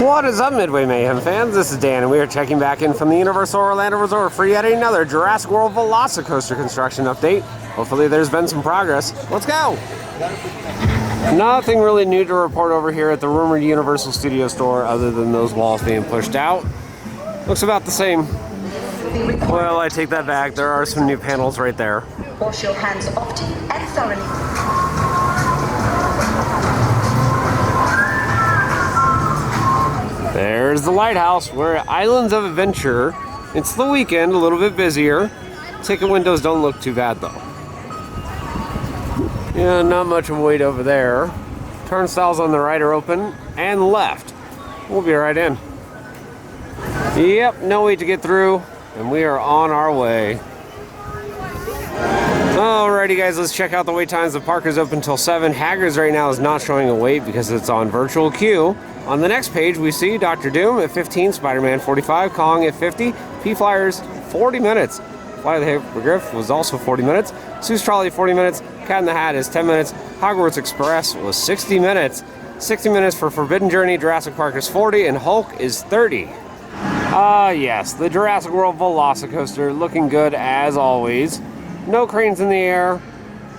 What is up, Midway Mayhem fans? This is Dan, and we are checking back in from the Universal Orlando Resort for yet another Jurassic World VelociCoaster construction update. Hopefully there's been some progress. Let's go! Nothing really new to report over here at the rumored Universal Studio store other than those walls being pushed out. Looks about the same. Well, I take that back. There are some new panels right there. Wash your hands often and thoroughly. There's the lighthouse. We're at Islands of Adventure. It's the weekend, a little bit busier. Ticket windows don't look too bad though. Yeah, not much of a wait over there. Turnstiles on the right are open and left. We'll be right in. Yep, no wait to get through, and we are on our way. Alrighty guys, let's check out the wait times. The park is open until 7. Haggard's right now is not showing a wait because it's on virtual queue. On the next page, we see Dr. Doom at 15, Spider-Man 45, Kong at 50, P-Flyers 40 minutes. Fly the Hippogriff was also 40 minutes. Seuss Trolley 40 minutes. Cat in the Hat is 10 minutes. Hogwarts Express was 60 minutes. 60 minutes for Forbidden Journey. Jurassic Park is 40, and Hulk is 30. Yes, the Jurassic World VelociCoaster looking good as always. No cranes in the air.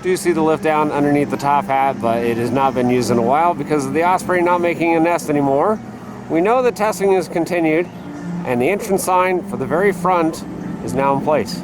Do see the lift down underneath the top hat, but it has not been used in a while because of the osprey not making a nest anymore. We know that testing is continued, and the entrance sign for the very front is now in place.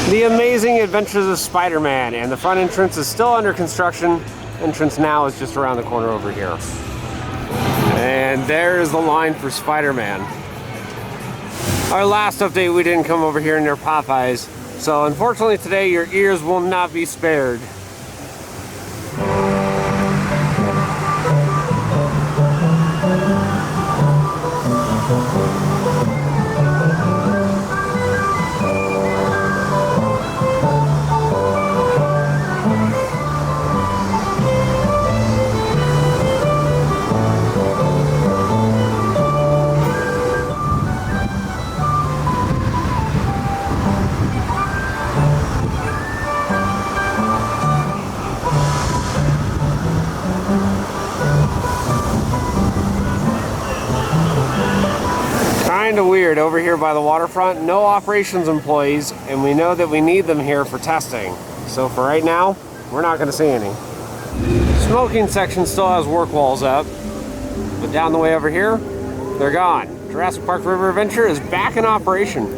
The Amazing Adventures of Spider-Man, and the front entrance is still under construction. Entrance now is just around the corner over here. And there's the line for Spider-Man. Our last update, we didn't come over here near Popeyes, so unfortunately today your ears will not be spared. Kind of weird over here by the waterfront. No operations employees, and we know that we need them here for testing. So for right now, we're not going to see any. Smoking section still has work walls up, but down the way over here, they're gone. Jurassic Park River Adventure is back in operation.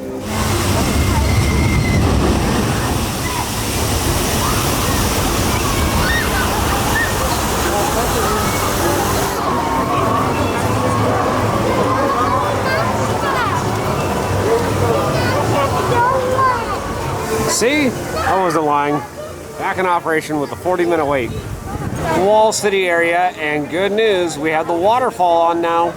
See? I wasn't lying. Back in operation with a 40-minute wait. Wall City area, and good news, we have the waterfall on now.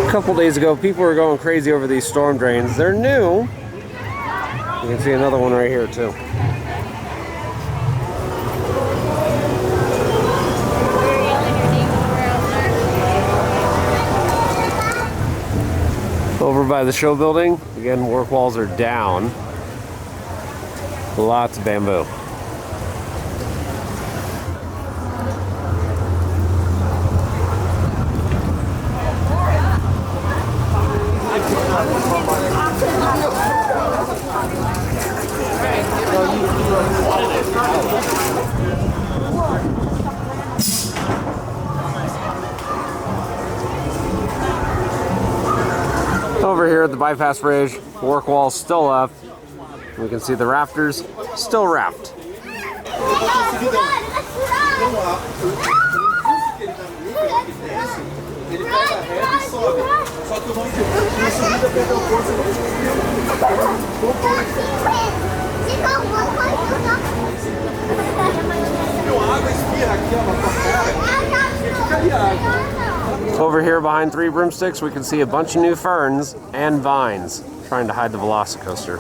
A couple days ago, people were going crazy over these storm drains. They're new. You can see another one right here too. Over by the show building, again, work walls are down. Lots of bamboo. bypass bridge, work walls still up. We can see the rafters still wrapped. Over here behind Three Broomsticks, we can see a bunch of new ferns and vines trying to hide the VelociCoaster.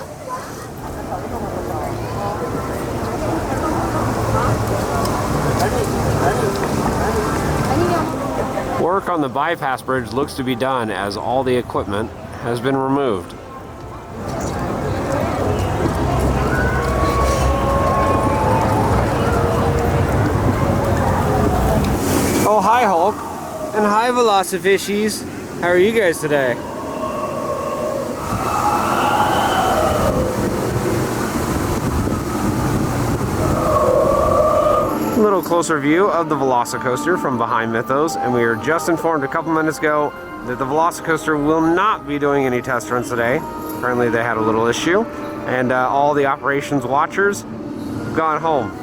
Work on the bypass bridge looks to be done as all the equipment has been removed. Oh, hi Hulk, and hi Velocifishies. How are you guys today? A little closer view of the VelociCoaster from behind Mythos, and we were just informed a couple minutes ago that the VelociCoaster will not be doing any test runs today. Apparently they had a little issue, and all the operations watchers have gone home.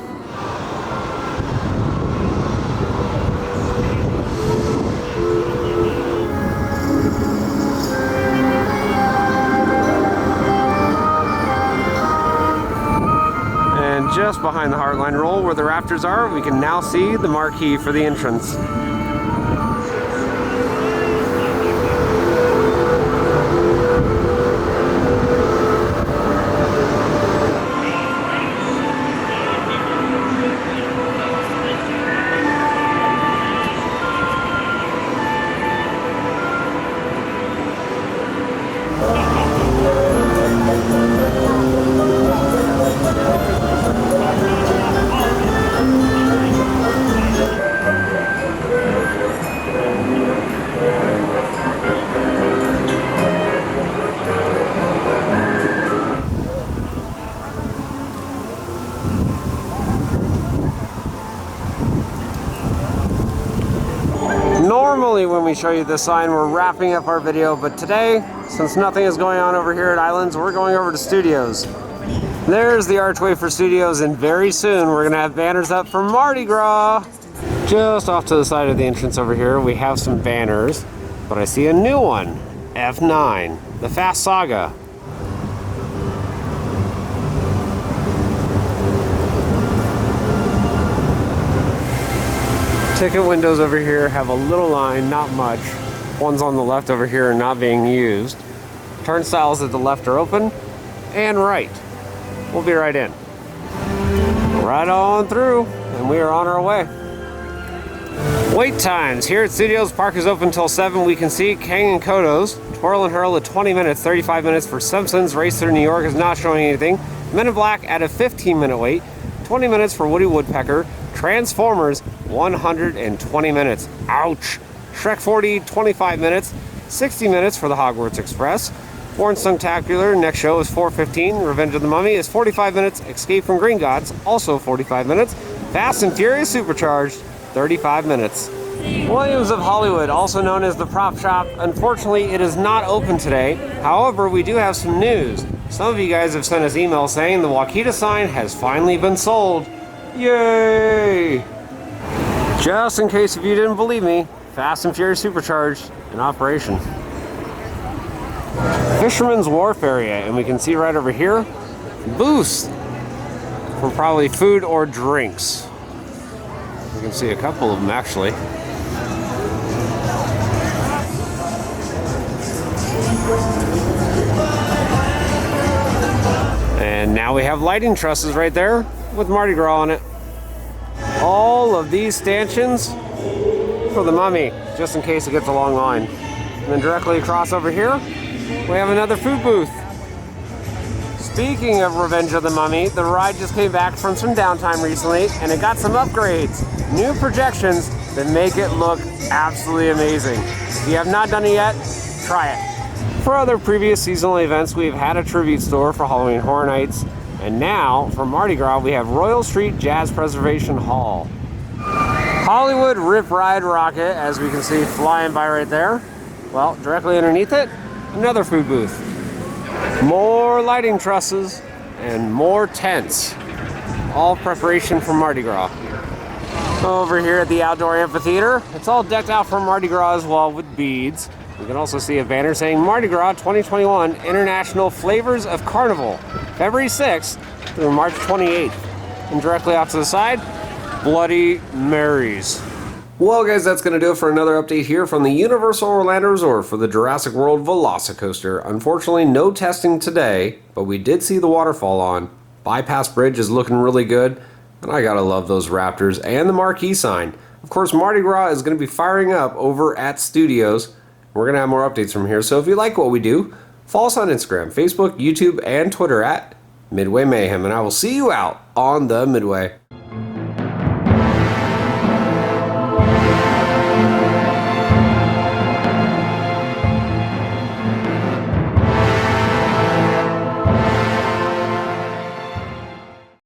Just behind the Heartline Roll where the rafters are, we can now see the marquee for the entrance. Normally when we show you this sign, we're wrapping up our video, but today, since nothing is going on over here at Islands, we're going over to Studios. There's the archway for Studios, and very soon we're gonna have banners up for Mardi Gras. Just off to the side of the entrance over here, we have some banners, but I see a new one, F9, the Fast Saga. Ticket windows over here have a little line, not much. Ones on the left over here are not being used. Turnstiles at the left are open and right. We'll be right in. Right on through, and we are on our way. Wait times. Here at Studios, park is open until 7. We can see Kang and Kodos. Twirl and Hurl at 20 minutes, 35 minutes for Simpsons. Race Through New York is not showing anything. Men in Black at a 15-minute wait. 20 minutes for Woody Woodpecker. Transformers, 120 minutes. Ouch. Shrek 40, 25 minutes. 60 minutes for the Hogwarts Express. Born Stuntacular, next show is 4:15. Revenge of the Mummy is 45 minutes. Escape from Gringotts, also 45 minutes. Fast and Furious Supercharged, 35 minutes. Williams of Hollywood, also known as the Prop Shop. Unfortunately, it is not open today. However, we do have some news. Some of you guys have sent us emails saying the Waukita sign has finally been sold. Yay! Just in case if you didn't believe me, Fast and Furious Supercharged in operation. Fisherman's Wharf area, and we can see right over here, booths for probably food or drinks. We can see a couple of them actually. And now we have lighting trusses right there with Mardi Gras on it. All of these stanchions for the Mummy, just in case it gets a long line. And then directly across over here, we have another food booth. Speaking of Revenge of the Mummy, the ride just came back from some downtime recently, and it got some upgrades. New projections that make it look absolutely amazing. If you have not done it yet, try it. For other previous seasonal events, we've had a tribute store for Halloween Horror Nights, and now for Mardi Gras, we have Royal Street Jazz Preservation Hall. Hollywood Rip Ride Rocket, as we can see flying by right there. Well, directly underneath it, another food booth. More lighting trusses and more tents. All preparation for Mardi Gras. Over here at the outdoor amphitheater, it's all decked out for Mardi Gras as well with beads. You can also see a banner saying Mardi Gras 2021 International Flavors of Carnival, February 6th through March 28th. And directly off to the side, Bloody Marys. Well guys, that's going to do it for another update here from the Universal Orlando Resort for the Jurassic World VelociCoaster. Unfortunately, no testing today, but we did see the waterfall on. Bypass Bridge is looking really good, and I gotta love those raptors and the marquee sign. Of course, Mardi Gras is going to be firing up over at Studios. We're going to have more updates from here, so if you like what we do, follow us on Instagram, Facebook, YouTube, and Twitter at Midway Mayhem, and I will see you out on the Midway.